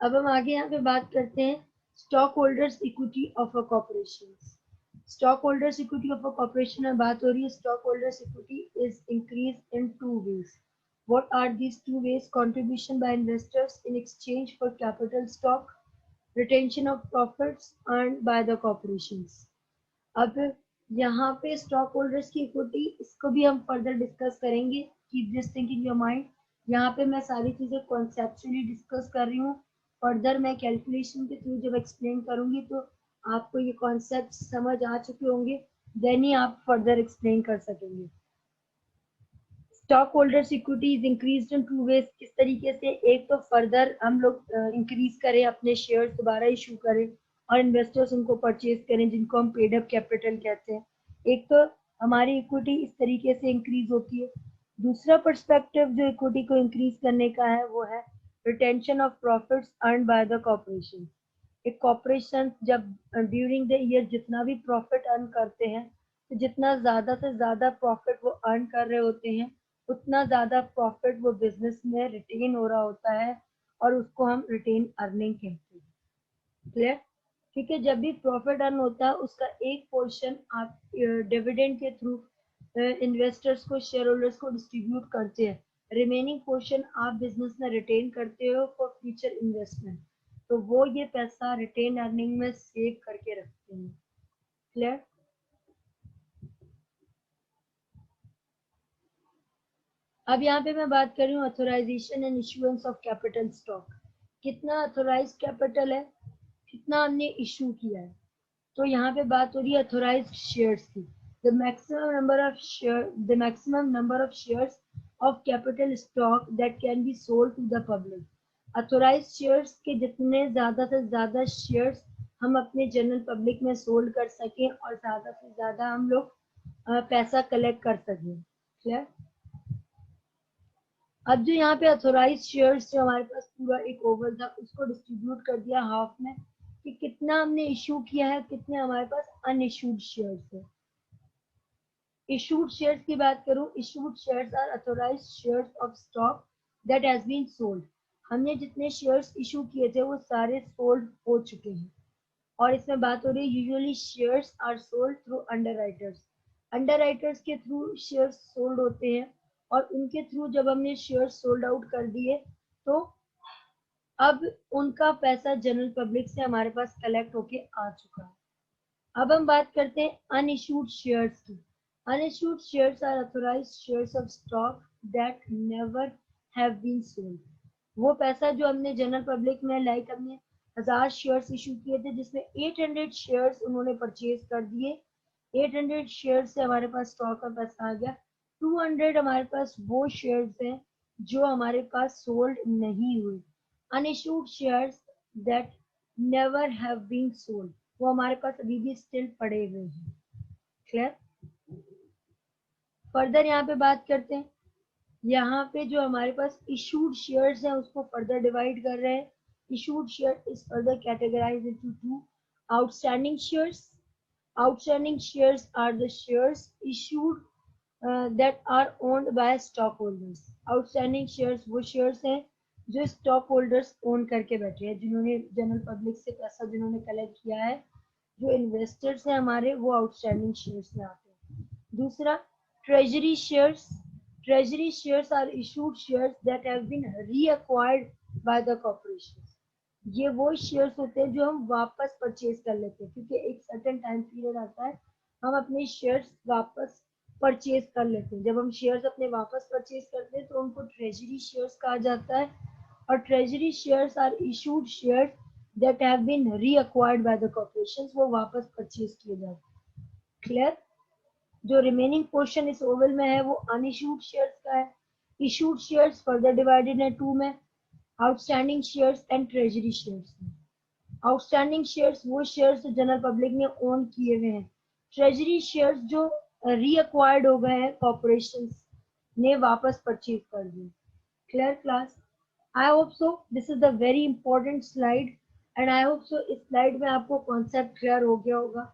अब हम आगे यहाँ पे बात करते हैं stock holders equity of a corporation. Stock holders equity of a corporation में बात हो रही है। Stock holders equity is increase in two ways. What are these two ways? Contribution by investors in exchange for capital stock, retention of profits earned by the corporations. अब यहाँ पे stock holders की equity, इसको भी हम further discuss करेंगे। Keep this thing in your mind. यहाँ पे मैं सारी चीजें कॉन्सेप्चुअली डिस्कस कर रही हूँ। फर्दर मैं कैलकुलेशन के थ्रू जब एक्सप्लेन करूंगी तो आपको ये कॉन्सेप्ट समझ आ चुके होंगे, देन ही आप फर्दर एक्सप्लेन कर सकेंगे। Stock holders equity is increased in two ways. किस तरीके से? एक तो फर्दर हम लोग इंक्रीज करें, अपने शेयर दोबारा इशू करें और इन्वेस्टर्स उनको परचेज करें, जिनको हम पेड अप कैपिटल कहते हैं। एक तो हमारी इक्विटी इस तरीके से इंक्रीज होती है। दूसरा पर्सपेक्टिव जो इक्विटी को इंक्रीज करने का है वो है retention of profits earn by the corporation. एक कॉर्पोरेशन जब ड्यूरिंग द ईयर जितना भी प्रॉफिट अर्न करते हैं, तो जितना ज्यादा से ज्यादा प्रॉफिट वो अर्न कर रहे होते हैं, उतना ज्यादा प्रॉफिट वो बिजनेस में रिटेन हो रहा होता है और उसको हम रिटेन अर्निंग कहते हैं। क्लियर? ठीक है। जब भी प्रॉफिट अर्न होता है उसका एक पोर्शन आप डिविडेंड के थ्रू इन्वेस्टर्स को, शेयर होल्डर्स को डिस्ट्रीब्यूट करते हैं। रिमेनिंग पोर्शन आप बिजनेस में रिटेन करते हो फॉर फ्यूचर इन्वेस्टमेंट। तो वो ये पैसा रिटेन अर्निंग में सेव करके रखते हैं। क्लियर? अब यहाँ पे मैं बात कर रही हूँ authorisation and issuance of capital stock. कितना ऑथोराइज कैपिटल है, कितना हमने इशू किया है। तो यहाँ पे बात हो रही है ऑथोराइज्ड शेयर्स की। The maximum number of shares of capital stock that can be sold to the public. Authorised shares के जितने ज्यादा से ज्यादा शेयर्स हम अपने जनरल पब्लिक में सोल्ड कर सकें और ज्यादा से ज्यादा हम लोग पैसा कलेक्ट कर सकें। क्लियर? अब जो यहाँ पे अथोराइज शेयर्स जो हमारे पास पूरा एक ओवल था, उसको डिस्ट्रीब्यूट कर दिया हाफ में कि कितना हमने इशू किया है, कितने हमारे पास अनइशूड शेयर्स है। इशूड शेयर्स की बात करूं, issued shares are authorised shares of stock that has been sold. हमने जितने शेयर्स इशू किए थे वो सारे सोल्ड हो चुके हैं। और इसमें बात हो रही है usually shares are sold through underwriters. Underwriters के थ्रू शेयर्स सोल्ड होते हैं और उनके थ्रू जब हमने शेयर्स सोल्ड आउट कर दिए तो अब उनका पैसा जनरल पब्लिक से हमारे पास कलेक्ट होके आ चुका है। अब हम बात करते हैं अनइशूड शेयर्स की। Unissued shares are authorised shares of stock that never have been sold. वो पैसा जो हमने जनरल पब्लिक में, लाइक हमने 1000 शेयर्स इशू किए थे जिसमें 800 शेयर्स उन्होंने परचेज कर दिए। 800 शेयर्स से हमारे पास स्टॉक का पैसा आ गया। 200 हमारे पास वो शेयर्स हैं जो हमारे पास सोल्ड नहीं हुए। Unissued shares that never have been sold, वो हमारे पास अभी भी स्टिल पड़े हुए हैं। क्लियर? फर्दर यहाँ पे बात करते हैं। यहाँ पे जो हमारे पास इशूड शेयर्स हैं उसको फर्दर डिवाइड कर रहे हैं। Issued share is further categorised into two. Outstanding shares. Outstanding shares are the shares issued that are owned by stock holders. Outstanding shares वो शेयर्स हैं जो स्टॉक होल्डर्स ओन करके बैठे हैं, जिन्होंने जनरल पब्लिक से पैसा जिन्होंने कलेक्ट किया है, जो इन्वेस्टर्स हैं हमारे, वो आउटस्टैंडिंग शेयर्स में आते हैं। दूसरा, treasury shares. Treasury shares are issued shares that have been reacquired by the corporation. ये वो शेयर्स होते हैं जो हम वापस परचेज कर लेते हैं, क्योंकि एक सर्टेन टाइम पीरियड आता है हम अपने शेयर्स वापस परचेज कर लेते हैं। जब हम शेयर्स अपने वापस परचेज करते हैं तो उनको ट्रेजरी शेयर्स कहा जाता है। और treasury shares are issued shares that have been reacquired by the corporations, वो वापस परचेज किए जाते हैं। क्लियर? जो रिमेनिंग पोर्शन इस ओवल में है वो अनइशूड शेयर्स का है। इशूड शेयर्स फर्दर डिवाइडेड है टू में, outstanding shares and treasury shares में। आउटस्टैंडिंग शेयर्स वो शेयर्स जो जनरल पब्लिक ने ओन किए हुए हैं। ट्रेजरी शेयर्स जो रीअक्वायर्ड हो गए हैं, कॉर्पोरेशन ने वापस परचेज कर दिए। Clear class? I hope so this is the very important slide and I hope so इस स्लाइड में आपको कॉन्सेप्ट क्लियर हो गया होगा।